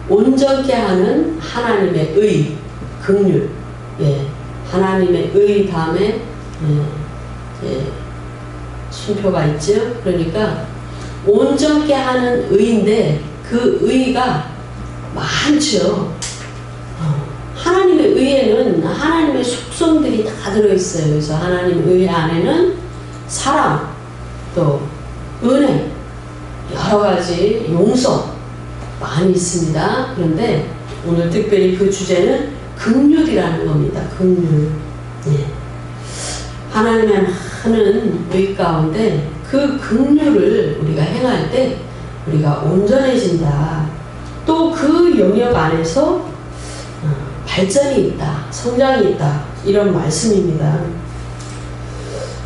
온전케 하는 하나님의 의, 긍휼. 예, 하나님의 의 다음에 순표가 있죠. 그러니까 온전케 하는 의인데 그 의가 많죠. 하나님의 의에는 하나님의 속성들이 다 들어있어요. 그래서 하나님의 의 안에는 사랑, 또 은혜, 여러 가지 용서 많이 있습니다. 그런데 오늘 특별히 그 주제는 긍휼이라는 겁니다. 긍휼. 예. 하나님의 많은 의 가운데 그 긍휼을 우리가 행할 때 우리가 온전해진다. 또 그 영역 안에서 발전이 있다, 성장이 있다, 이런 말씀입니다.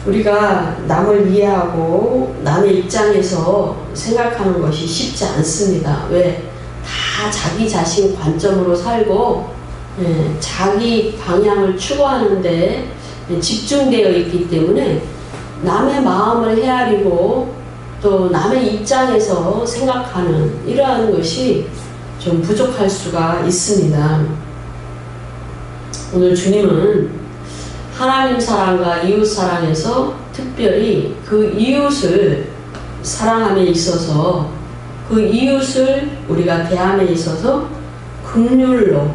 우리가 남을 이해하고 남의 입장에서 생각하는 것이 쉽지 않습니다. 왜? 다 자기 자신 관점으로 살고 자기 방향을 추구하는데 집중되어 있기 때문에 남의 마음을 헤아리고 또 남의 입장에서 생각하는 이러한 것이 좀 부족할 수가 있습니다. 오늘 주님은 하나님 사랑과 이웃 사랑에서 특별히 그 이웃을 사랑함에 있어서 그 이웃을 우리가 대함에 있어서 긍휼로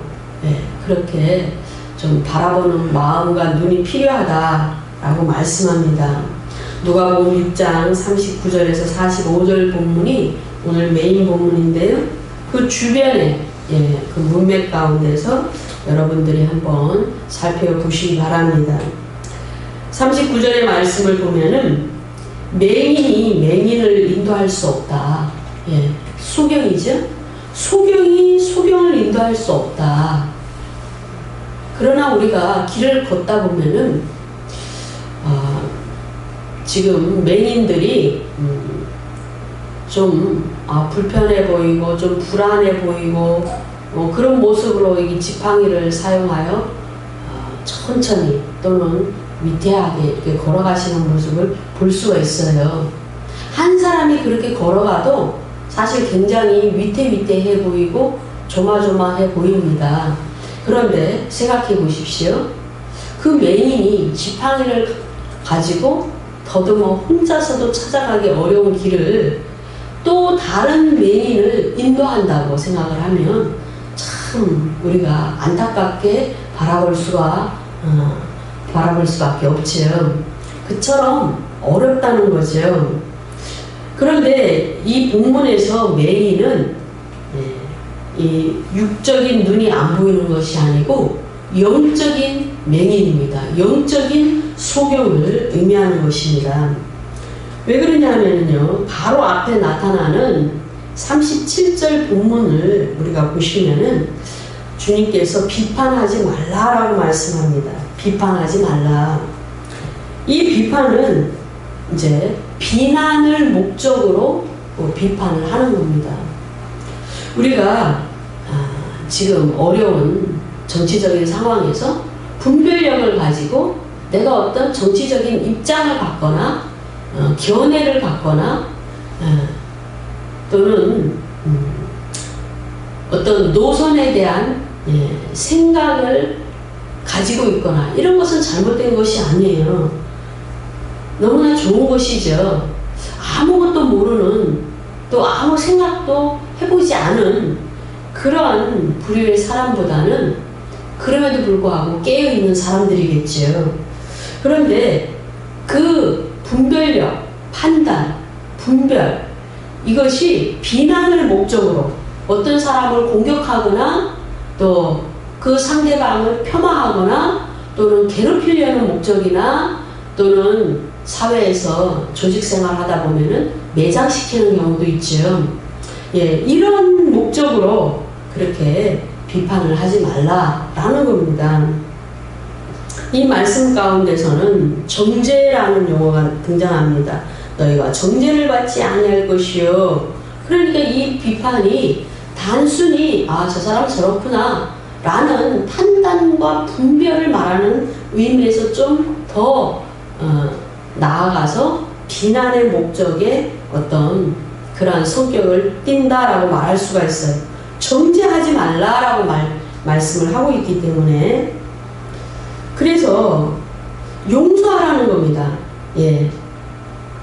그렇게 좀 바라보는 마음과 눈이 필요하다라고 말씀합니다. 누가복음 6장 39절에서 45절 본문이 오늘 메인 본문인데요. 그 주변에 그 문맥 가운데서 여러분들이 한번 살펴보시기 바랍니다. 39절의 말씀을 보면은 맹인이 맹인을 인도할 수 없다. 소경이죠? 소경이 소경을 인도할 수 없다. 그러나 우리가 길을 걷다 보면은 지금 맹인들이 좀 불편해 보이고 좀 불안해 보이고 그런 모습으로 이 지팡이를 사용하여 천천히 또는 위태하게 이렇게 걸어가시는 모습을 볼 수가 있어요. 한 사람이 그렇게 걸어가도 사실 굉장히 위태위태해 보이고 조마조마해 보입니다. 그런데 생각해 보십시오. 그 맹인이 지팡이를 가지고 더듬어 혼자서도 찾아가기 어려운 길을 또 다른 맹인을 인도한다고 생각을 하면 참 우리가 안타깝게 바라볼 수밖에 없죠. 그처럼 어렵다는 거죠. 그런데 이 본문에서 맹인은 이 육적인 눈이 안 보이는 것이 아니고 영적인 맹인입니다. 영적인 소경을 의미하는 것입니다. 왜 그러냐면요, 바로 앞에 나타나는 37절 본문을 우리가 보시면은 주님께서 비판하지 말라라고 말씀합니다. 비판하지 말라. 이 비판은 이제 비난을 목적으로 비판을 하는 겁니다. 우리가 지금 어려운 정치적인 상황에서 분별력을 가지고 내가 어떤 정치적인 입장을 갖거나 견해를 갖거나 또는 어떤 노선에 대한 생각을 가지고 있거나 이런 것은 잘못된 것이 아니에요. 너무나 좋은 것이죠. 아무것도 모르는 또 아무 생각도 해보지 않은 그러한 부류의 사람보다는 그럼에도 불구하고 깨어있는 사람들이겠죠. 그런데 그 분별력, 판단, 분별, 이것이 비난을 목적으로 어떤 사람을 공격하거나 또 그 상대방을 폄하하거나 또는 괴롭히려는 목적이나 또는 사회에서 조직생활 하다 보면은 매장시키는 경우도 있죠. 이런 목적으로 그렇게 비판을 하지 말라라는 겁니다. 이 말씀 가운데서는 정죄라는 용어가 등장합니다. 너희가 정죄를 받지 아니할 것이요. 그러니까 이 비판이 단순히 저 사람 저렇구나 라는 판단과 분별을 말하는 의미에서 좀 더 나아가서 비난의 목적에 어떤 그러한 성격을 띈다라고 말할 수가 있어요. 정죄하지 말라라고 말씀을 하고 있기 때문에, 그래서 용서하라는 겁니다. 예.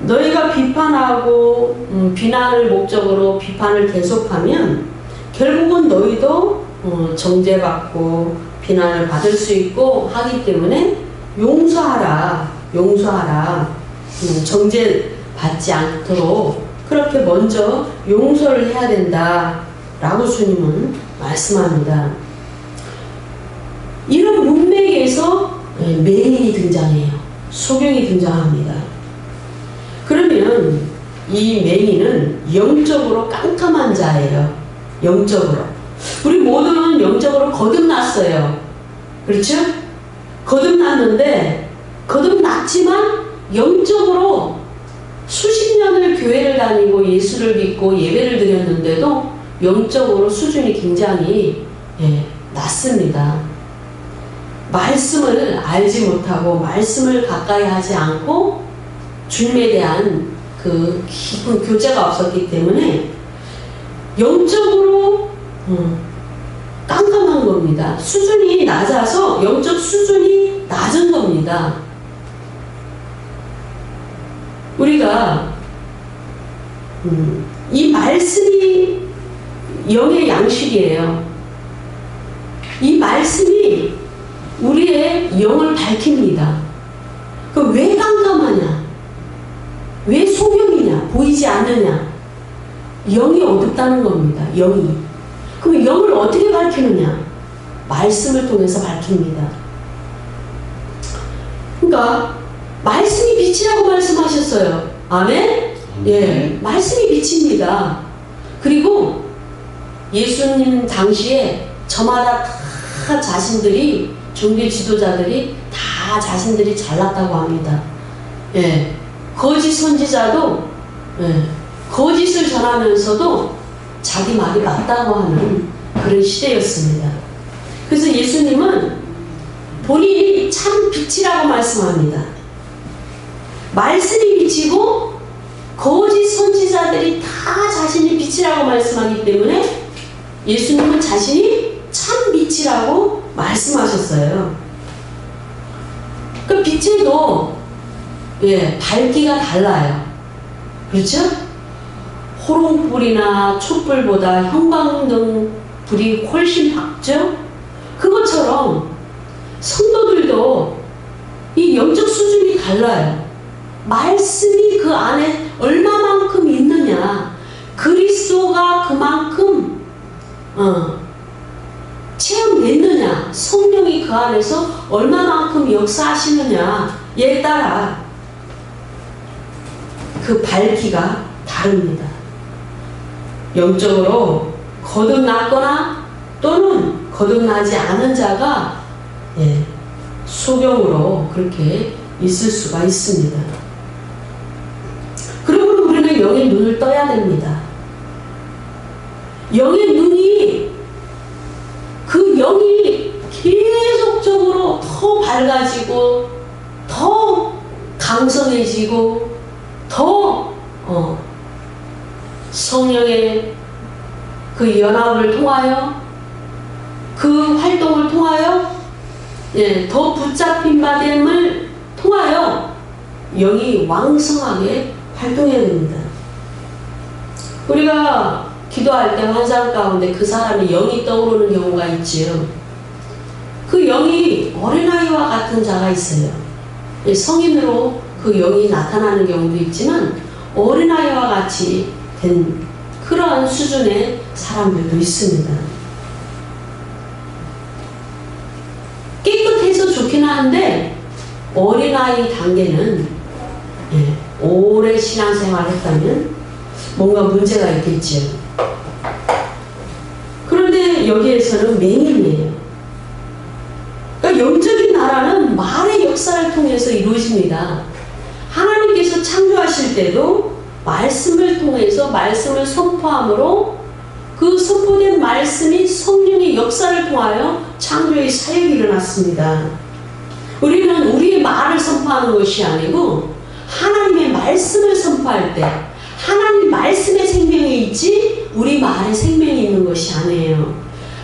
너희가 비판하고 비난을 목적으로 비판을 계속하면 결국은 너희도 정죄받고 비난을 받을 수 있고 하기 때문에 용서하라. 정죄받지 않도록 그렇게 먼저 용서를 해야 된다라고 주님은 말씀합니다. 이런 문맥에서 맹인이 등장해요. 소경이 등장합니다. 그러면 이 맹인은 영적으로 깜깜한 자예요. 영적으로. 우리 모두는 영적으로 거듭났어요. 그렇죠? 거듭났지만 영적으로 수십 년을 교회를 다니고 예수를 믿고 예배를 드렸는데도 영적으로 수준이 굉장히 낮습니다. 말씀을 알지 못하고 말씀을 가까이 하지 않고 주님에 대한 그 깊은 교제가 없었기 때문에 영적으로 깜깜한 겁니다. 수준이 낮아서 영적 수준이 낮은 겁니다. 우리가 이 말씀이 영의 양식이에요. 이 말씀이 우리의 영을 밝힙니다. 왜 깜깜하냐? 왜 소경이냐? 보이지 않느냐? 영이 어둡다는 겁니다. 영이. 그럼 영을 어떻게 밝히느냐? 말씀을 통해서 밝힙니다. 그러니까 말씀이 빛이라고 말씀하셨어요. 아멘? 예, 말씀이 빛입니다. 그리고 예수님 당시에 저마다 다 자신들이 종교 지도자들이 다 자신들이 잘났다고 합니다. 예, 거짓 선지자도 거짓을 전하면서도 자기 말이 맞다고 하는 그런 시대였습니다. 그래서 예수님은 본인이 참 빛이라고 말씀합니다. 말씀이 빛이고 거짓 선지자들이 다 자신이 빛이라고 말씀하기 때문에 예수님은 자신이 참 빛이라고 말씀하셨어요. 그 빛에도 밝기가 달라요. 그렇죠? 호롱불이나 촛불보다 형광등 불이 훨씬 밝죠? 그것처럼 성도들도 이 영적 수준이 달라요. 말씀이 그 안에 얼마만큼 있느냐, 그리스도가 그만큼 체험됐느냐, 성령이 그 안에서 얼마만큼 역사하시느냐에 따라 그 밝기가 다릅니다. 영적으로 거듭났거나 또는 거듭나지 않은 자가 소경으로 그렇게 있을 수가 있습니다. 그러므로 우리는 영의 눈을 떠야 됩니다. 영의 눈이, 그 영이 계속적으로 더 밝아지고 더 강성해지고 더 성령의 그 연합을 통하여 그 활동을 통하여 더 붙잡힌 바됨을 통하여 영이 왕성하게 활동해야 됩니다. 우리가 기도할 때 환상 가운데 그 사람이 영이 떠오르는 경우가 있지요. 그 영이 어린아이와 같은 자가 있어요. 성인으로 그 영이 나타나는 경우도 있지만 어린아이와 같이 된 그러한 수준의 사람들도 있습니다. 깨끗해서 좋긴 한데 어린아이 단계는 오래 신앙생활을 했다면 뭔가 문제가 있겠지요. 그런데 여기에서는 맹인이에요. 그러니까 영적인 나라는 말의 역사를 통해서 이루어집니다. 하나님께서 창조하실 때도 말씀을 통해서 말씀을 선포함으로 그 선포된 말씀이 성령의 역사를 통하여 창조의 사역이 일어났습니다. 우리는 우리의 말을 선포하는 것이 아니고 하나님의 말씀을 선포할 때, 하나님 말씀에 생명이 있지 우리 말에 생명이 있는 것이 아니에요.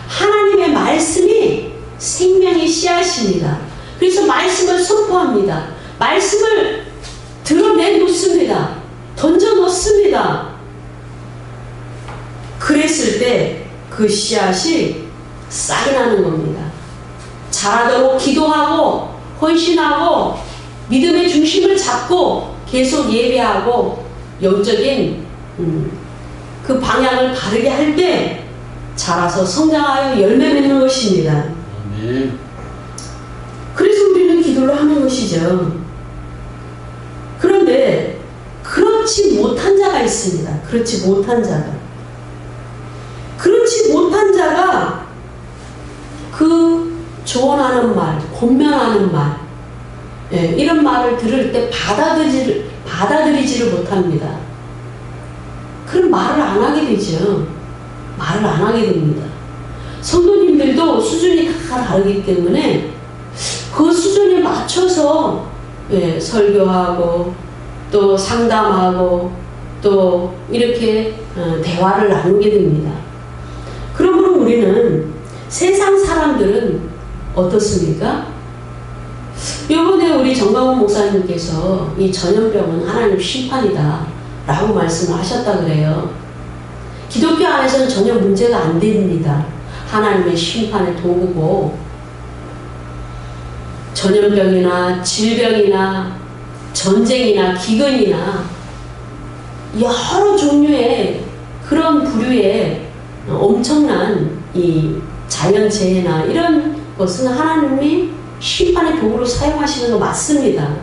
하나님의 말씀이 생명의 씨앗입니다. 그래서 말씀을 선포합니다. 말씀을 드러내놓습니다. 던져놓습니다. 그랬을 때 그 씨앗이 싹이 나는 겁니다. 자라도록 기도하고 헌신하고 믿음의 중심을 잡고 계속 예배하고 영적인 그 방향을 바르게 할 때 자라서 성장하여 열매 맺는 것입니다. 아멘. 그래서 우리는 기도를 하는 것이죠. 그런데 그렇지 못한 자가 있습니다. 그렇지 못한 자가 그 조언하는 말, 권면하는 말, 이런 말을 들을 때 받아들이지를 못합니다. 그럼 말을 안 하게 되죠. 말을 안 하게 됩니다. 성도님들도 수준이 다 다르기 때문에 그 수준에 맞춰서 설교하고 또 상담하고 또 이렇게 대화를 나누게 됩니다. 그러므로 우리는 세상 사람들은 어떻습니까? 이번에 우리 정강훈 목사님께서 이 전염병은 하나님 심판이다 라고 말씀을 하셨다 그래요. 기독교 안에서는 전혀 문제가 안 됩니다. 하나님의 심판의 도구고 전염병이나 질병이나 전쟁이나 기근이나 여러 종류의 그런 부류의 엄청난 이 자연재해나 이런 것은 하나님이 심판의 도구로 사용하시는 거 맞습니다.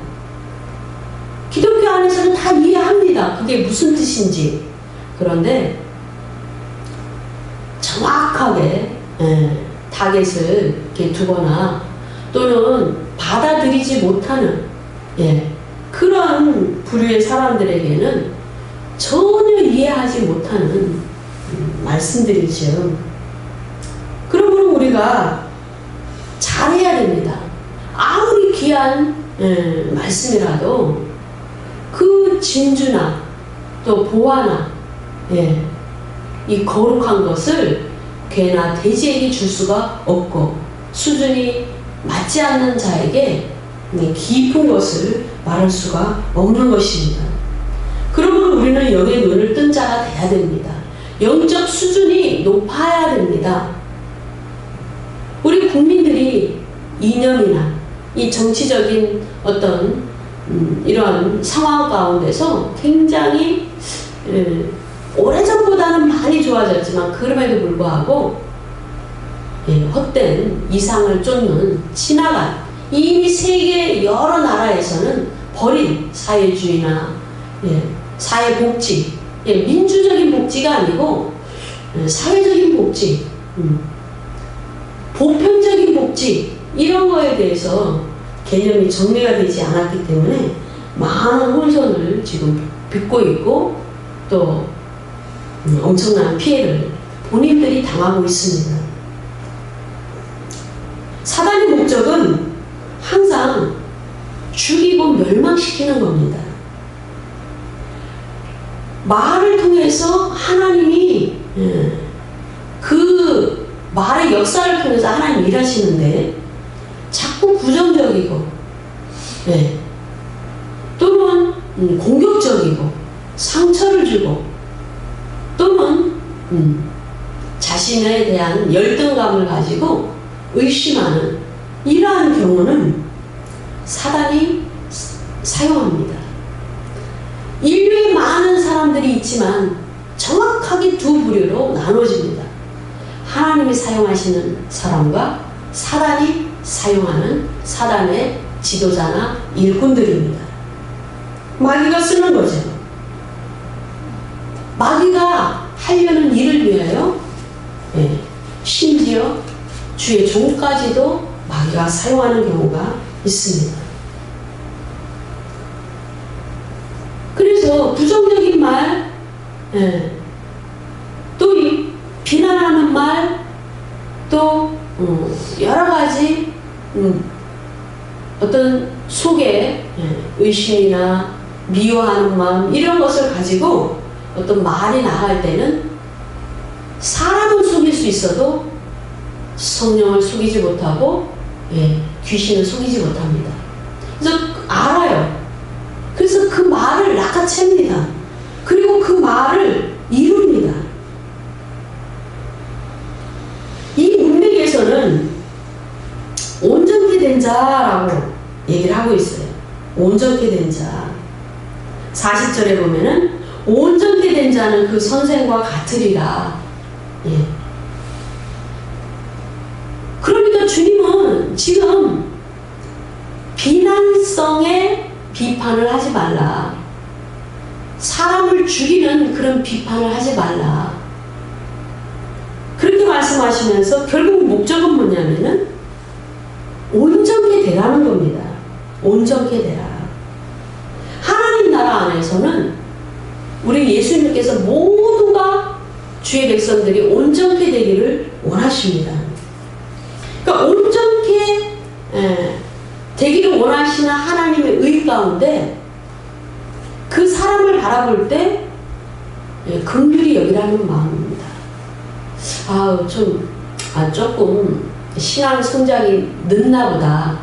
기독교 안에서는 다 이해합니다. 그게 무슨 뜻인지. 그런데 정확하게 타겟을 이렇게 두거나 또는 받아들이지 못하는 그런 부류의 사람들에게는 전혀 이해하지 못하는 말씀들이죠. 그러므로 우리가 잘해야 됩니다. 아무리 귀한 말씀이라도 그 진주나 또 보화나 이 거룩한 것을 개나 돼지에게 줄 수가 없고 수준이 맞지 않는 자에게 깊은 것을 말할 수가 없는 것입니다. 그러므로 우리는 영의 눈을 뜬 자가 돼야 됩니다. 영적 수준이 높아야 됩니다. 우리 국민들이 이념이나 이 정치적인 어떤 이러한 상황 가운데서 굉장히 오래전보다는 많이 좋아졌지만 그럼에도 불구하고 헛된 이상을 쫓는 지나간 이미 세계 여러 나라에서는 버린 사회주의나 사회복지, 민주적인 복지가 아니고 사회적인 복지, 보편적인 복지 이런 거에 대해서 개념이 정리가 되지 않았기 때문에 많은 혼선을 지금 빚고 있고 또 엄청난 피해를 본인들이 당하고 있습니다. 사단의 목적은 항상 죽이고 멸망시키는 겁니다. 말을 통해서 하나님이 그 말의 역사를 통해서 하나님 일하시는데 자꾸 부정적이고 또는 공격적이고 상처를 주고 또는 자신에 대한 열등감을 가지고 의심하는 이러한 경우는 사단이 사용합니다. 인류에 많은 사람들이 있지만 정확하게 두 부류로 나눠집니다. 하나님이 사용하시는 사람과 사단이 사용하는 사단의 지도자나 일꾼들입니다. 마귀가 쓰는 거죠. 마귀가 하려는 일을 위하여 심지어 주의 종까지도 마귀가 사용하는 경우가 있습니다. 그래서 부정적인 말, 또 비난하는 말, 또 여러 가지 어떤 속에 의심이나 미워하는 마음 이런 것을 가지고 어떤 말이 나갈 때는 사람을 속일 수 있어도 성령을 속이지 못하고 귀신을 속이지 못합니다. 그래서 알아요. 그래서 그 말을 낚아챕니다. 그리고 그 말을 이룹니다. 이 문맥에서는 온전케 된 자라고 얘기를 하고 있어요. 온전케 된 자. 40절에 보면은 온전케 된 자는 그 선생과 같으리라. 그러니까 주님은 지금 비난성의 비판을 하지 말라. 사람을 죽이는 그런 비판을 하지 말라. 그렇게 말씀하시면서 결국 목적은 뭐냐면은 온전케 되라는 겁니다. 온전케 되라. 하나님 나라 안에서는 우리 예수님께서 모두가 주의 백성들이 온전케 되기를 원하십니다. 그러니까 온전케 되기를 원하시는 하나님의 의 가운데 그 사람을 바라볼 때 긍휼히 여기라는 마음입니다. 조금 신앙 성장이 늦나 보다.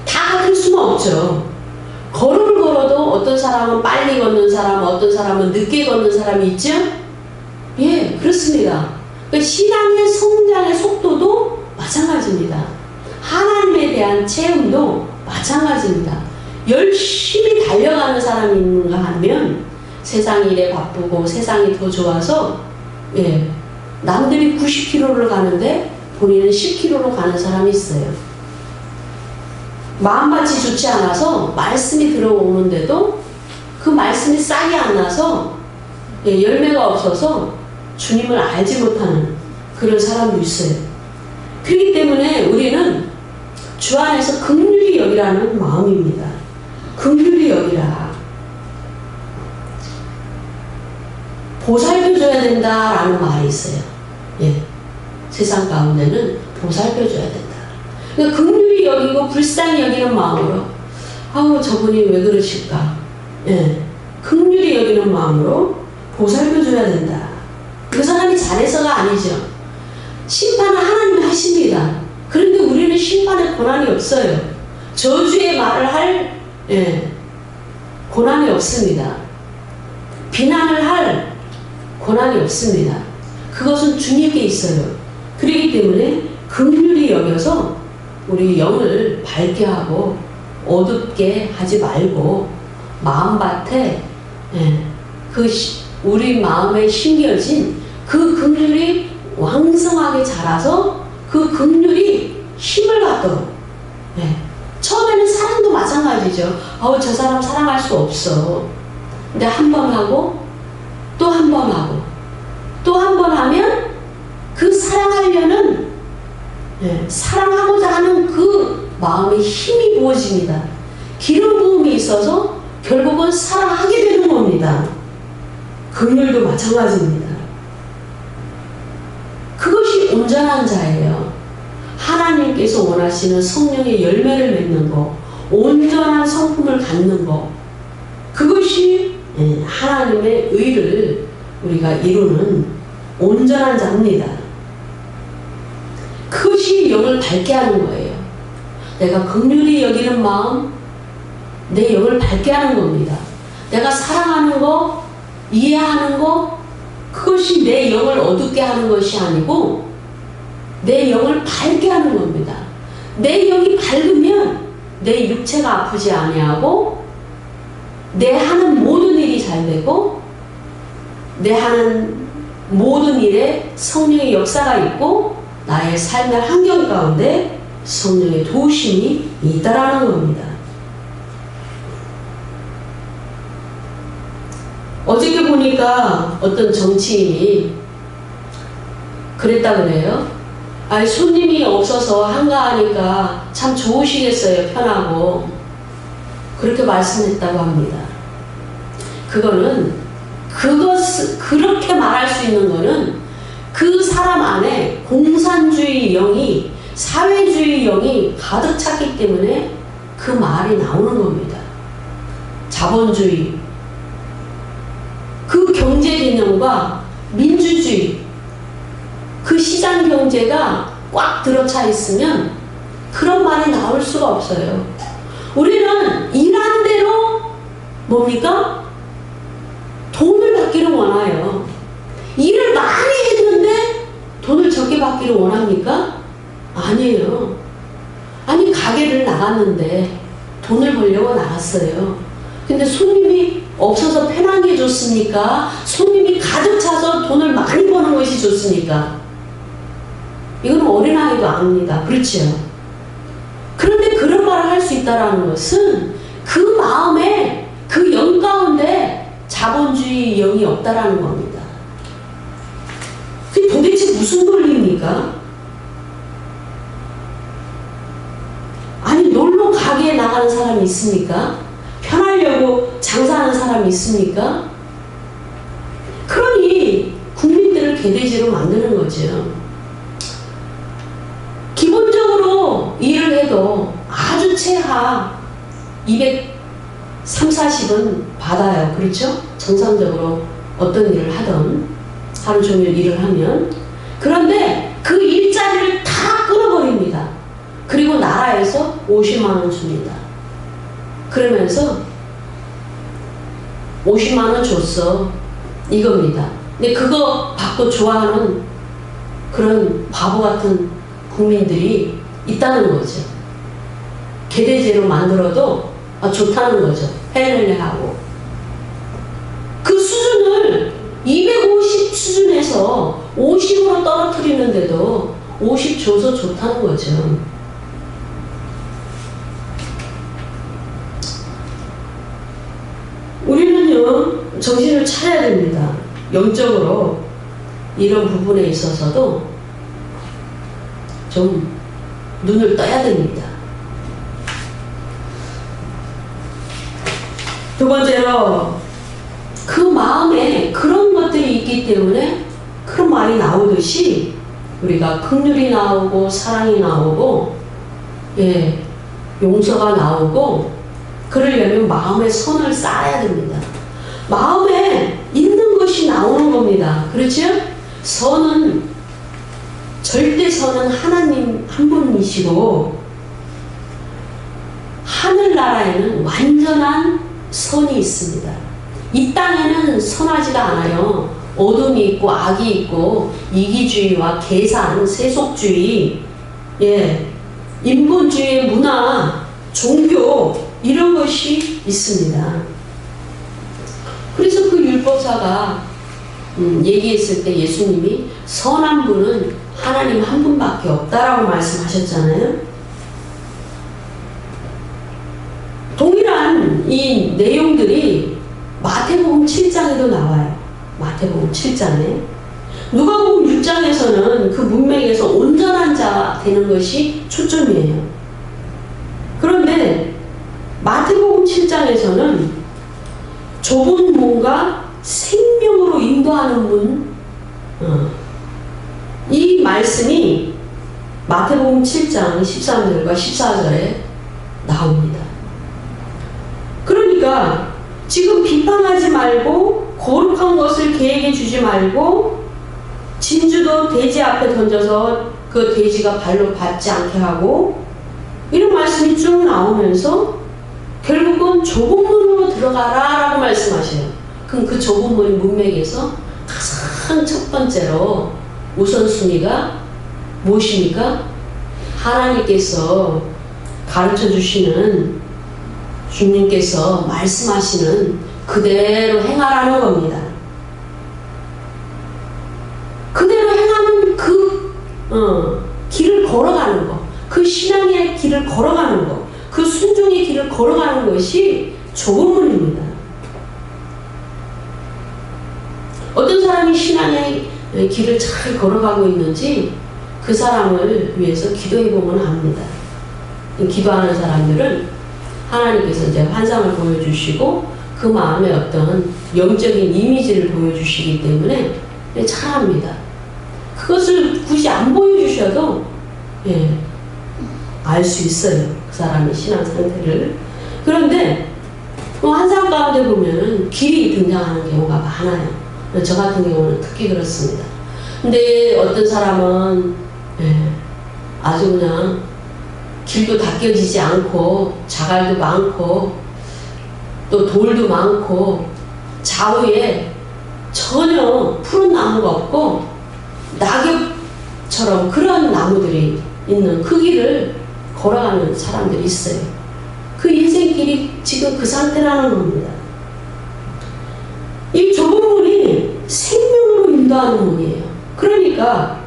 다 같을 수는 없죠. 걸음을 걸어도 어떤 사람은 빨리 걷는 사람, 어떤 사람은 늦게 걷는 사람이 있죠? 그렇습니다. 그러니까 신앙의 성장의 속도도 마찬가지입니다. 하나님에 대한 체험도 마찬가지입니다. 열심히 달려가는 사람이 있는가 하면 세상 일에 바쁘고 세상이 더 좋아서 남들이 90km를 가는데 본인은 10km로 가는 사람이 있어요. 마음밭이 좋지 않아서 말씀이 들어오는데도 그 말씀이 싹이 안 나서 열매가 없어서 주님을 알지 못하는 그런 사람도 있어요. 그렇기 때문에 우리는 주 안에서 긍휼히 여기라는 마음입니다. 긍휼히 여기라. 보살펴줘야 된다라는 말이 있어요. 세상 가운데는 보살펴줘야 된다. 그러니까 긍휼히 여기고 불쌍히 여기는 마음으로 저분이 왜 그러실까? 긍휼히 여기는 마음으로 보살펴줘야 된다. 그 사람이 잘해서가 아니죠. 심판은 하나님이 하십니다. 그런데 우리는 심판의 권한이 없어요. 저주의 말을 할 권한이 없습니다. 비난을 할 권한이 없습니다. 그것은 주님께 있어요. 그렇기 때문에 긍휼히 여겨서 우리 영을 밝게 하고 어둡게 하지 말고 마음밭에 우리 마음에 심겨진 그 긍휼이 왕성하게 자라서 그 긍휼이 힘을 갖도록. 처음에는 사랑도 마찬가지죠. 저 사람 사랑할 수 없어. 근데 한 번 하고 또 한 번 하고 또 한 번 하면 그 사랑하려는 사랑하고자 하는 그 마음에 힘이 부어집니다. 기름 부음이 있어서 결국은 사랑하게 되는 겁니다. 긍휼도 마찬가지입니다. 그것이 온전한 자예요. 하나님께서 원하시는 성령의 열매를 맺는 것, 온전한 성품을 갖는 것, 그것이 하나님의 의를 우리가 이루는 온전한 자입니다. 그것이 영을 밝게 하는 거예요. 내가 긍휼히 여기는 마음, 내 영을 밝게 하는 겁니다. 내가 사랑하는 거, 이해하는 거, 그것이 내 영을 어둡게 하는 것이 아니고 내 영을 밝게 하는 겁니다. 내 영이 밝으면 내 육체가 아프지 아니하고 내 하는 모든 일이 잘 되고 내 하는 모든 일에 성령의 역사가 있고 나의 삶의 환경 가운데 성령의 도우심이 있다라는 겁니다. 어저께 보니까 어떤 정치인이 그랬다 그래요. 손님이 없어서 한가하니까 참 좋으시겠어요. 편하고. 그렇게 말씀했다고 합니다. 그렇게 말할 수 있는 거는 그 사람 안에 공산주의 영이, 사회주의 영이 가득 찼기 때문에 그 말이 나오는 겁니다. 자본주의. 그 경제 개념과 민주주의, 그 시장 경제가 꽉 들어차 있으면 그런 말이 나올 수가 없어요. 우리는 일한 대로 뭡니까? 돈을 받기를 원해요. 일을 많이 했는데 돈을 적게 받기를 원합니까? 아니에요. 아니, 가게를 나갔는데 돈을 벌려고 나갔어요. 근데 손님이 없어서 편한 게 좋습니까? 손님이 가득 차서 돈을 많이 버는 것이 좋습니까? 이건 어린아이도 압니다. 그렇지요? 그런데 그런 말을 할 수 있다는 것은 그 마음에, 그 영 가운데 자본주의 영이 없다라는 겁니다. 그게 도대체 무슨 논리입니까? 아니, 놀러 가게에 나가는 사람이 있습니까? 편하려고 장사하는 사람이 있습니까? 그러니 국민들을 개돼지로 만드는 거죠. 기본적으로 일을 해도 아주 최하 230, 40은 받아요. 그렇죠? 정상적으로 어떤 일을 하던 하루 종일 일을 하면. 그런데 그 일자리를 다 끊어버립니다. 그리고 나라에서 50만 원 줍니다. 그러면서 50만 원 줬어. 이겁니다. 근데 그거 받고 좋아하는 그런 바보 같은 국민들이 있다는 거죠. 개돼지로 만들어도 좋다는 거죠. 헬렐레 하고. 그 수준을 250 수준에서 50으로 떨어뜨리는데도 50 줘서 좋다는 거죠. 우리는요, 정신을 차려야 됩니다. 영적으로 이런 부분에 있어서도 좀 눈을 떠야 됩니다. 두 번째로, 그 마음에 그런 것들이 있기 때문에 그런 말이 나오듯이 우리가 긍휼이 나오고 사랑이 나오고 용서가 나오고, 그러려면 마음에 선을 쌓아야 됩니다. 마음에 있는 것이 나오는 겁니다. 그렇죠? 선은, 절대 선은 하나님 한 분이시고, 하늘나라에는 완전한 선이 있습니다. 이 땅에는 선하지가 않아요. 어둠이 있고 악이 있고 이기주의와 계산, 세속주의, 인본주의 문화, 종교, 이런 것이 있습니다. 그래서 그 율법사가 얘기했을 때 예수님이 선한 분은 하나님 한 분밖에 없다라고 말씀하셨잖아요. 동일한 이 내용들이 마태복음 7장에도 나와요. 마태복음 7장에. 누가복음 6장에서는 그 문맥에서 온전한 자 되는 것이 초점이에요. 그런데 마태복음 7장에서는 좁은 문과 생명으로 인도하는 문, 이 말씀이 마태복음 7장 13절과 14절에 나옵니다. 그러니까 지금 비판하지 말고 거룩한 것을 계획해 주지 말고 진주도 돼지 앞에 던져서 그 돼지가 발로 밟지 않게 하고, 이런 말씀이 쭉 나오면서 결국은 좁은 문으로 들어가라 라고 말씀하셔요. 그럼 그 좁은 문 문맥에서 가장 첫 번째로 우선순위가 무엇입니까? 하나님께서 가르쳐 주시는, 주님께서 말씀하시는 그대로 행하라는 겁니다. 그대로 행하는 그 길을 걸어가는 것, 그 신앙의 길을 걸어가는 것, 그 순종의 길을 걸어가는 것이 좁은 문입니다. 어떤 사람이 신앙의 길을 잘 걸어가고 있는지 그 사람을 위해서 기도해보면 압니다. 기도하는 사람들은 하나님께서 이제 환상을 보여주시고 그 마음에 어떤 영적인 이미지를 보여주시기 때문에 잘합니다. 그것을 굳이 안 보여주셔도 알 수 있어요. 그 사람의 신앙 상태를. 그런데 환상 가운데 보면은 길이 등장하는 경우가 많아요. 저 같은 경우는 특히 그렇습니다. 근데 어떤 사람은 아주 그냥 길도 닦여지지 않고 자갈도 많고 또 돌도 많고 좌우에 전혀 푸른 나무가 없고 낙엽처럼 그런 나무들이 있는 그 길을 걸어가는 사람들이 있어요. 그 인생길이 지금 그 상태라는 겁니다. 이 좁은 문이 생명으로 인도하는 문이에요. 그러니까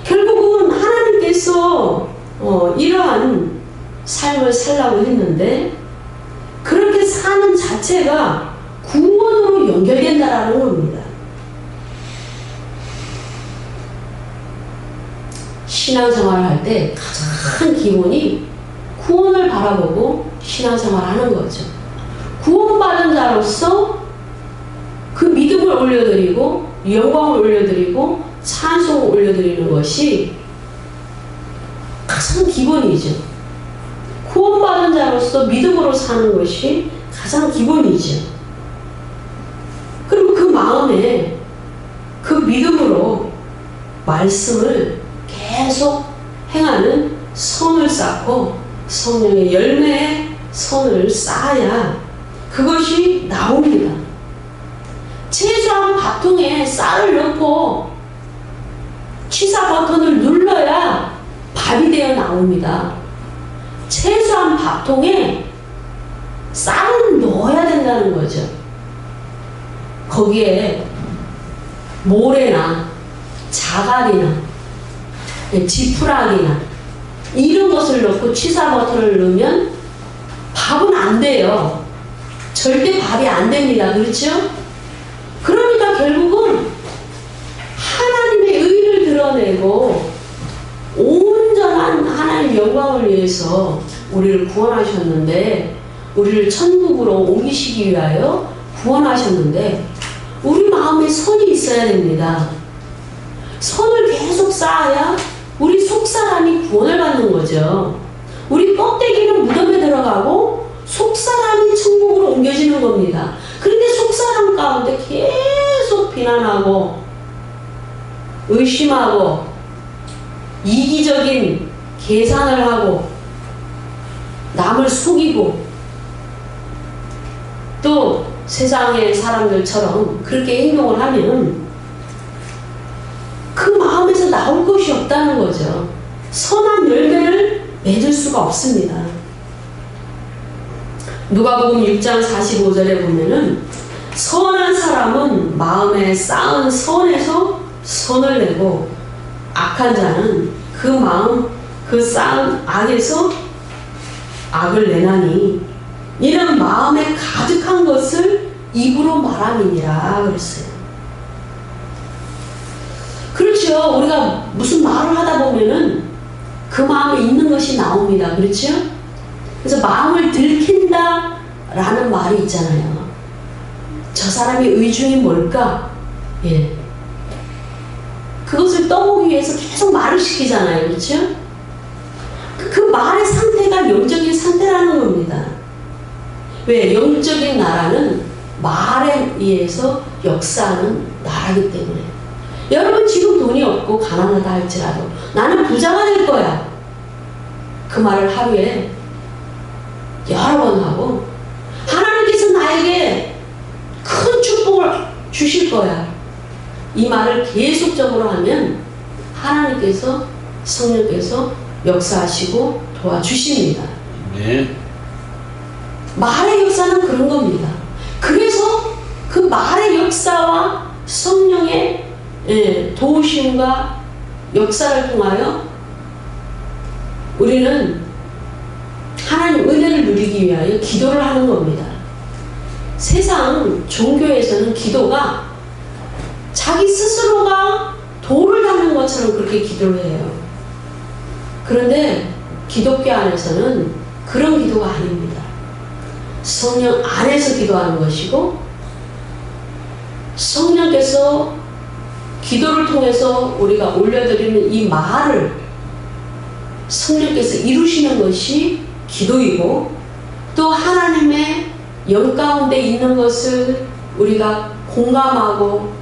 결국은 하나님께서 이러한 삶을 살라고 했는데 그렇게 사는 자체가 구원으로 연결된다라는 겁니다. 신앙생활을 할 때 가장 기본이 구원을 바라보고 신앙생활을 하는 거죠. 구원받은 자로서 그 믿음을 올려드리고 영광을 올려드리고 찬송을 올려드리는 것이 가장 기본이죠. 구원받은 자로서 믿음으로 사는 것이 가장 기본이죠. 그리고 그 마음에 그 믿음으로 말씀을 계속 행하는 선을 쌓고 성령의 열매의 선을 쌓아야 그것이 나옵니다. 채소한 밥통에 쌀을 넣고 취사 버튼을 눌러야 밥이 되어 나옵니다. 채소한 밥통에 쌀을 넣어야 된다는 거죠. 거기에 모래나 자갈이나 지푸라기나 이런 것을 넣고 취사 버튼을 넣으면 밥은 안 돼요. 절대 밥이 안 됩니다. 그렇죠? 그러니까 결국은 하나님의 의를 드러내고 온전한 하나님의 영광을 위해서 우리를 구원하셨는데 우리를 천국으로 옮기시기 위하여 구원하셨는데 우리 마음에 선이 있어야 됩니다. 선을 계속 쌓아야 우리 속사람이 구원을 받는 거죠. 우리 껍데기는 무덤에 들어가고 속사람이 천국으로 옮겨지는 겁니다. 그런데 속사람 가운데 계속 비난하고 의심하고 이기적인 계산을 하고 남을 속이고 또 세상의 사람들처럼 그렇게 행동을 하면 그 마음에서 나올 것이 없다는 거죠. 선한 열매를 맺을 수가 없습니다. 누가복음 6장 45절에 보면은 선한 사람은 마음에 쌓은 선에서 선을 내고 악한 자는 그 마음 그 쌓은 악에서 악을 내나니 이는 마음에 가득한 것을 입으로 말함이니라 그랬어요. 그렇죠. 우리가 무슨 말을 하다 보면은 그 마음에 있는 것이 나옵니다. 그렇죠? 그래서 마음을 들킨다 라는 말이 있잖아요. 저 사람의 의중이 뭘까? 예. 그것을 떠보기 위해서 계속 말을 시키잖아요. 그렇죠? 그 말의 상태가 영적인 상태라는 겁니다. 왜? 영적인 나라는 말에 의해서 역사하는 나라이기 때문에. 여러분 지금 돈이 없고 가난하다 할지라도 나는 부자가 될 거야. 그 말을 하루에 여러 번 하고 하나님께서 나에게 큰 축복을 주실 거야. 이 말을 계속적으로 하면 하나님께서 성령께서 역사하시고 도와주십니다. 네. 말의 역사는 그런 겁니다. 그래서 그 말의 역사와 성령의 도우심과 역사를 통하여 우리는 하나님 은혜를 누리기 위하여 기도를 하는 겁니다. 세상 종교에서는 기도가 자기 스스로가 돌을 닦는 것처럼 그렇게 기도를 해요. 그런데 기독교 안에서는 그런 기도가 아닙니다. 성령 안에서 기도하는 것이고 성령께서 기도를 통해서 우리가 올려드리는 이 말을 성령께서 이루시는 것이 기도이고 또 하나님의 영 가운데 있는 것을 우리가 공감하고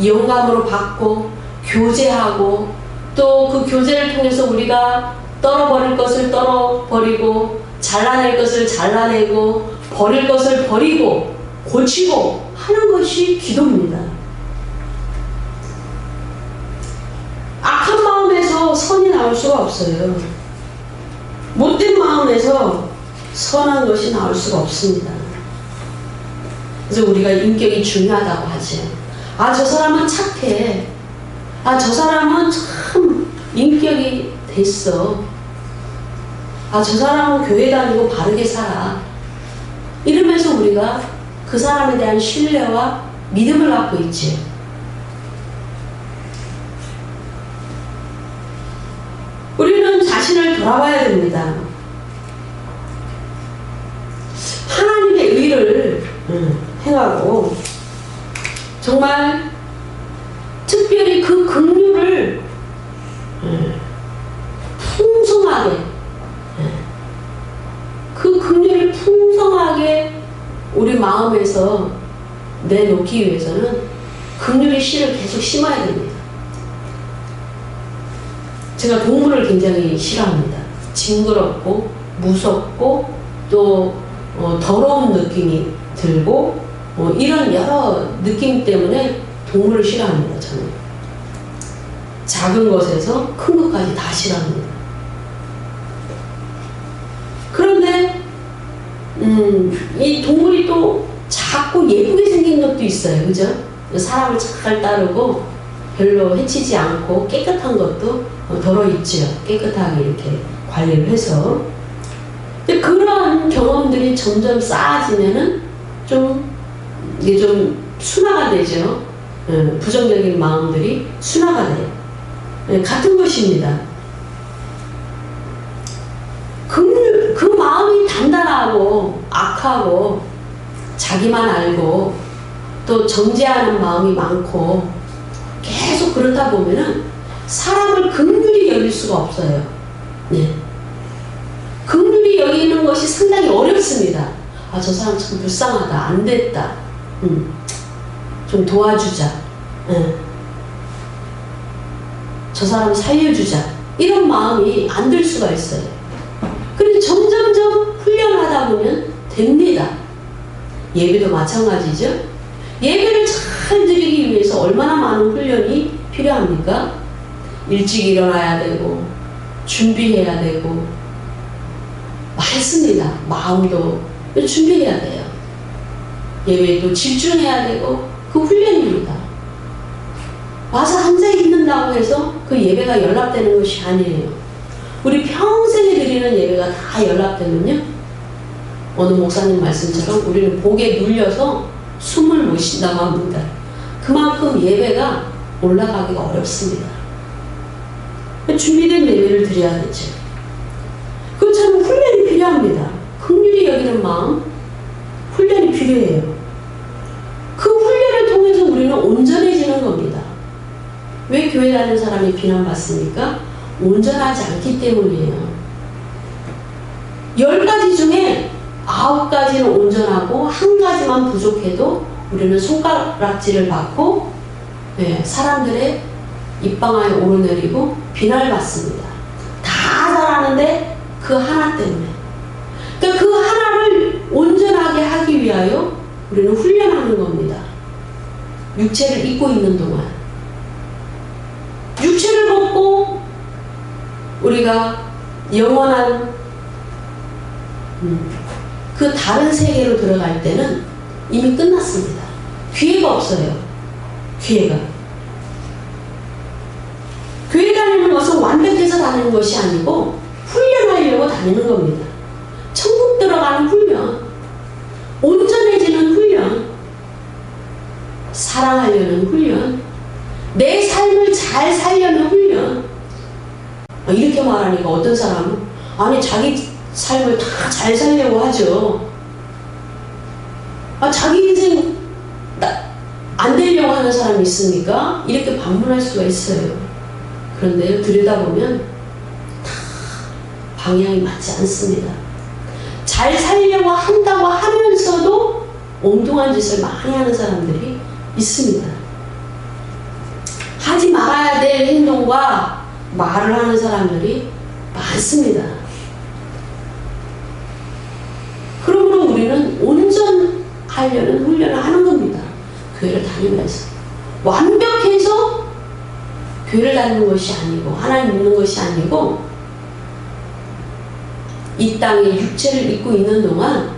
영감으로 받고 교제하고 또 그 교제를 통해서 우리가 떨어버릴 것을 떨어버리고 잘라낼 것을 잘라내고 버릴 것을 버리고 고치고 하는 것이 기도입니다. 악한 마음에서 선이 나올 수가 없어요. 못된 마음에서 선한 것이 나올 수가 없습니다. 그래서 우리가 인격이 중요하다고 하죠. 아, 저 사람은 착해. 아, 저 사람은 참 인격이 됐어. 아, 저 사람은 교회 다니고 바르게 살아. 이러면서 우리가 그 사람에 대한 신뢰와 믿음을 갖고 있지. 우리는 자신을 돌아봐야 됩니다. 하나님의 의를 행하고 정말 특별히 그 긍휼을 풍성하게 그 긍휼을 풍성하게 우리 마음에서 내놓기 위해서는 긍휼의 씨를 계속 심어야 됩니다. 제가 동물을 굉장히 싫어합니다. 징그럽고 무섭고 또 더러운 느낌이 들고 이런 여러 느낌 때문에 동물을 싫어합니다. 저는 작은 것에서 큰 것까지 다 싫어합니다. 그런데 이 동물이 또 작고 예쁘게 생긴 것도 있어요. 그죠? 사람을 잘 따르고 별로 해치지 않고 깨끗한 것도 덜어있죠. 깨끗하게 이렇게 관리를 해서. 근데 그런 경험들이 점점 쌓아지면은 이게 좀 순화가 되죠. 부정적인 마음들이 순화가 돼요. 같은 것입니다. 그 마음이 단단하고 악하고 자기만 알고 또 정죄하는 마음이 많고 계속 그렇다 보면은 사람을 긍휼히 여길 수가 없어요. 네. 긍휼히 여기는 것이 상당히 어렵습니다. 아, 저 사람 참 불쌍하다. 안 됐다. 좀 도와주자. 저 사람 살려주자. 이런 마음이 안 들 수가 있어요. 그런데 점점점 훈련하다 보면 됩니다. 예배도 마찬가지죠. 예배를 잘 드리기 위해서 얼마나 많은 훈련이 필요합니까? 일찍 일어나야 되고 준비해야 되고 많습니다. 마음도 준비해야 돼요. 예배도 집중해야 되고 그 훈련입니다. 와서 앉아 있는다고 해서 그 예배가 연락되는 것이 아니에요. 우리 평생에 드리는 예배가 다 연락되면요, 어느 목사님 말씀처럼 우리는 복에 눌려서 숨을 못 쉰다고 합니다. 그만큼 예배가 올라가기가 어렵습니다. 준비된 예배를 드려야 되죠. 그처럼 훈련이 필요합니다. 긍휼히 여기는 마음, 훈련이 필요해요. 그 훈련을 통해서 우리는 온전해지는 겁니다. 왜 교회 다니는 사람이 비난받습니까? 온전하지 않기 때문이에요. 10가지 중에 9가지는 온전하고 1가지만 부족해도 우리는 손가락질을 받고 사람들의 입방아에 오르내리고 비난을 받습니다. 다 잘하는데 그 하나 때문에. 그러니까 그 하나를 온전하게 하기 위하여 우리는 훈련하는 겁니다. 육체를 입고 있는 동안. 육체를 벗고 우리가 영원한 그 다른 세계로 들어갈 때는 이미 끝났습니다. 기회가 없어요. 기회가. 교회 다니는 것은 완벽해서 다니는 것이 아니고 훈련하려고 다니는 겁니다. 천국 들어가는 훈련, 온전해지는 훈련, 사랑하려는 훈련, 내 삶을 잘 살려는 훈련. 이렇게 말하니까 어떤 사람은 아니 자기 삶을 다 잘 살려고 하죠. 자기 인생 안 되려고 하는 사람이 있습니까? 이렇게 반문할 수가 있어요. 그런데 들여다보면 다 방향이 맞지 않습니다. 잘 살려고 한다고 하면서도 엉뚱한 짓을 많이 하는 사람들이 있습니다. 말아야 될 행동과 말을 하는 사람들이 많습니다. 그러므로 우리는 온전하려는 훈련을 하는 겁니다. 교회를 다니면서. 완벽해서 교회를 다니는 것이 아니고 하나님 믿는 것이 아니고 이 땅에 육체를 입고 있는 동안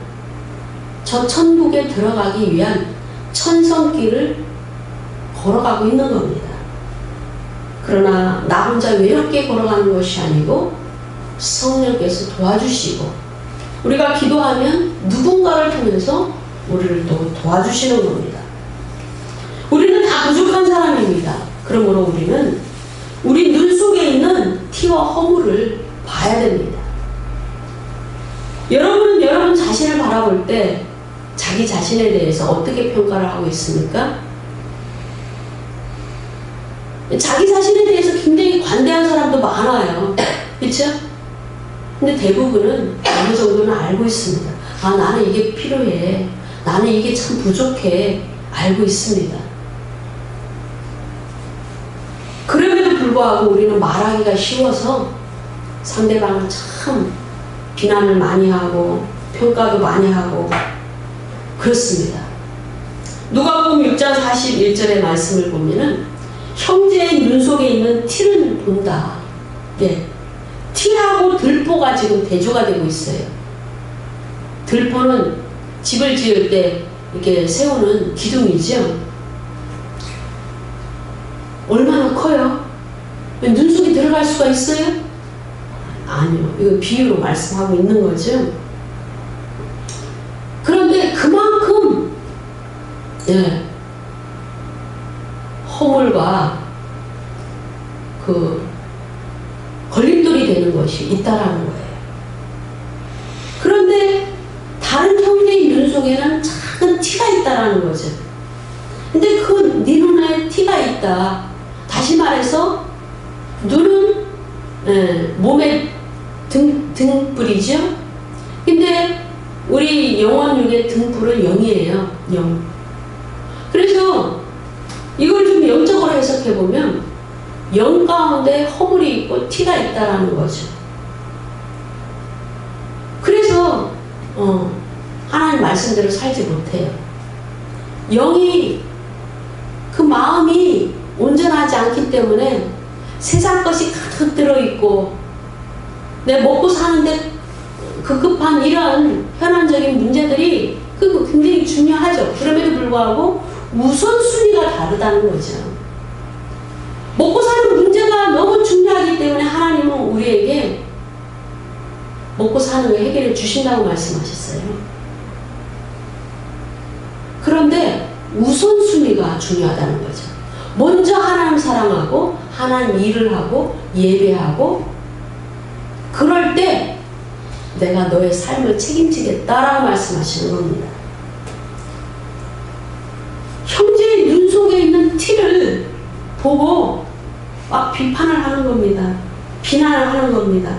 저 천국에 들어가기 위한 천성길을 걸어가고 있는 겁니다. 그러나 나 혼자 외롭게 걸어가는 것이 아니고 성령께서 도와주시고 우리가 기도하면 누군가를 통해서 우리를 또 도와주시는 겁니다. 우리는 다 부족한 사람입니다. 그러므로 우리는 우리 눈 속에 있는 티와 허물을 봐야 됩니다. 여러분은 여러분 자신을 바라볼 때 자기 자신에 대해서 어떻게 평가를 하고 있습니까? 자기 자신에 대해서 굉장히 관대한 사람도 많아요. 그렇죠? 근데 대부분은 어느 정도는 알고 있습니다. 아, 나는 이게 필요해. 나는 이게 참 부족해. 알고 있습니다. 그럼에도 불구하고 우리는 말하기가 쉬워서 상대방을 참 비난을 많이 하고 평가도 많이 하고 그렇습니다. 누가복음 6장 41절의 말씀을 보면은 형제의 눈 속에 있는 티를 본다. 네. 티하고 들보가 지금 대조가 되고 있어요. 들보는 집을 지을 때 이렇게 세우는 기둥이죠. 얼마나 커요? 눈 속에 들어갈 수가 있어요? 아니요. 이거 비유로 말씀하고 있는 거죠. 그런데 그만큼 예, 허물과 그 걸림돌이 되는 것이 있다라는 거예요. 그런데 다른 형제의 눈 속에는 작은 티가 있다라는 거죠. 근데 그 네 눈에 티가 있다. 다시 말해서 눈은 몸의 등불이죠. 근데 우리 영원육의 등불은 영이에요. 영. 그래서 이걸 좀 영적으로 해석해 보면 영 가운데 허물이 있고 티가 있다라는 거죠. 그래서 하나님 말씀대로 살지 못해요. 영이 그 마음이 온전하지 않기 때문에 세상 것이 가득 들어있고 내 먹고 사는데 급급한 이런 현안적인 문제들이 그거 굉장히 중요하죠. 그럼에도 불구하고 우선순위가 다르다는 거죠. 먹고 사는 문제가 너무 중요하기 때문에 하나님은 우리에게 먹고 사는 걸 해결해 주신다고 말씀하셨어요. 그런데 우선순위가 중요하다는 거죠. 먼저 하나님 사랑하고 하나님 일을 하고 예배하고 그럴 때 내가 너의 삶을 책임지겠다라고 말씀하시는 겁니다. 형제의 눈 속에 있는 티를 보고 막 비판을 하는 겁니다. 비난을 하는 겁니다.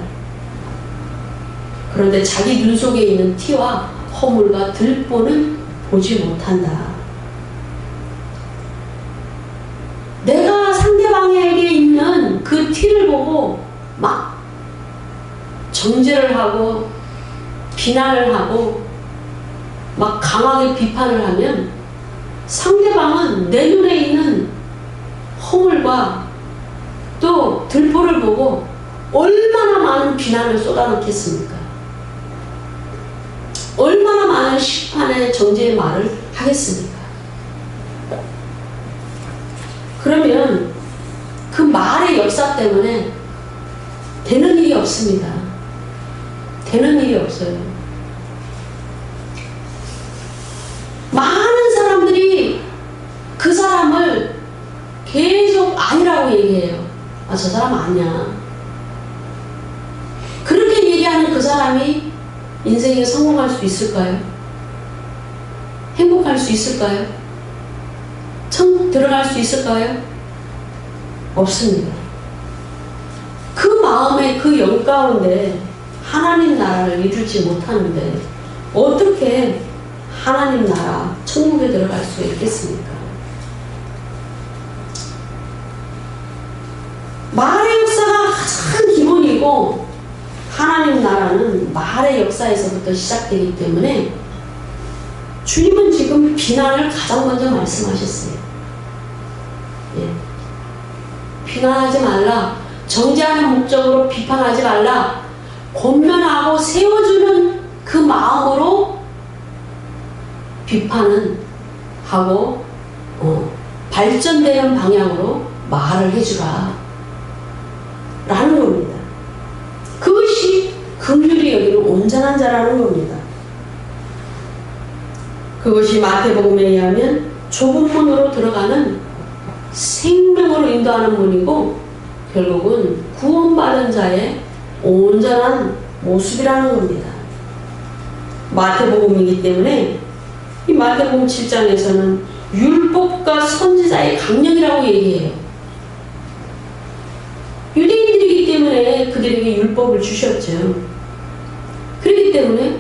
그런데 자기 눈 속에 있는 티와 허물과 들보는 보지 못한다. 내가 상대방에게 있는 그 티를 보고 막 정죄를 하고 비난을 하고 막 강하게 비판을 하면 상대방은 내 눈에 있는 허물과 또 들보를 보고 얼마나 많은 비난을 쏟아놓겠습니까? 얼마나 많은 심판의 정죄의 말을 하겠습니까? 그러면 그 말의 역사 때문에 되는 일이 없습니다. 되는 일이 없어요. 많은 사람들이 그 사람을 계속 아니라고 얘기해요. 아, 저 사람 아니야. 그렇게 얘기하는 그 사람이 인생에 성공할 수 있을까요? 행복할 수 있을까요? 천국 들어갈 수 있을까요? 없습니다. 그 마음의 그 영 가운데 하나님 나라를 이루지 못하는데 어떻게 하나님 나라 천국에 들어갈 수가 있겠습니까? 그리고 하나님 나라는 말의 역사에서부터 시작되기 때문에 주님은 지금 비난을 가장 먼저 말씀하셨어요. 예. 비난하지 말라. 정죄하는 목적으로 비판하지 말라. 권면하고 세워주는 그 마음으로 비판은 하고 발전되는 방향으로 말을 해주라 라는 겁니다. 그것이 긍휼히 여기는 온전한 자라는 겁니다. 그것이 마태복음에 의하면 좁은 문으로 들어가는 생명으로 인도하는 문이고 결국은 구원받은 자의 온전한 모습이라는 겁니다. 마태복음이기 때문에 이 마태복음 7장에서는 율법과 선지자의 강령이라고 얘기해요. 유대인들이기 때문에 그들에게 율법을 주셨죠. 그렇기 때문에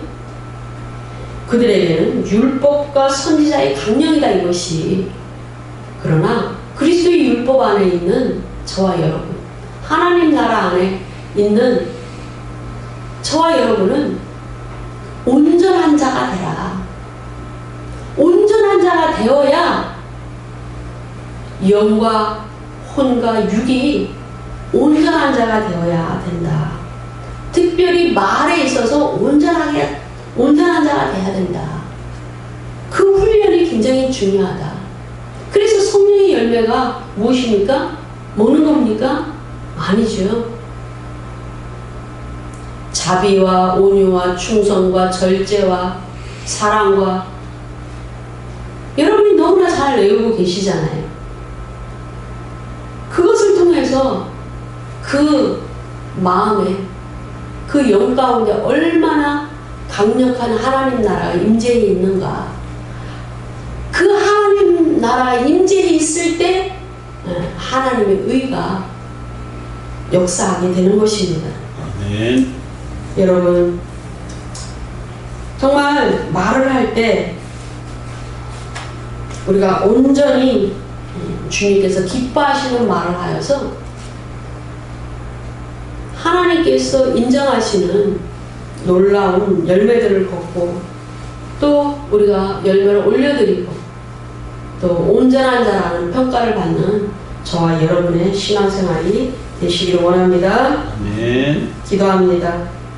그들에게는 율법과 선지자의 강령이다 이것이. 그러나 그리스도의 율법 안에 있는 저와 여러분, 하나님 나라 안에 있는 저와 여러분은 온전한 자가 되라. 온전한 자가 되어야 영과 혼과 육이 온전한 자가 되어야 된다. 특별히 말에 있어서 온전한 자가 되어야 된다. 그 훈련이 굉장히 중요하다. 그래서 성령의 열매가 무엇입니까? 먹는 겁니까? 아니죠. 자비와 온유와 충성과 절제와 사랑과 여러분이 너무나 잘 외우고 계시잖아요. 그것을 통해서 그 마음에 그 영 가운데 얼마나 강력한 하나님 나라가 임재해 있는가. 그 하나님 나라가 임재해 있을 때 하나님의 의가 역사하게 되는 것입니다. 아멘. 여러분 정말 말을 할 때 우리가 온전히 주님께서 기뻐하시는 말을 하여서 하나님께서 인정하시는 놀라운 열매들을 걷고 또 우리가 열매를 올려드리고 또 온전한 자라는 평가를 받는 저와 여러분의 신앙생활이 되시기를 원합니다. 아멘. 기도합니다.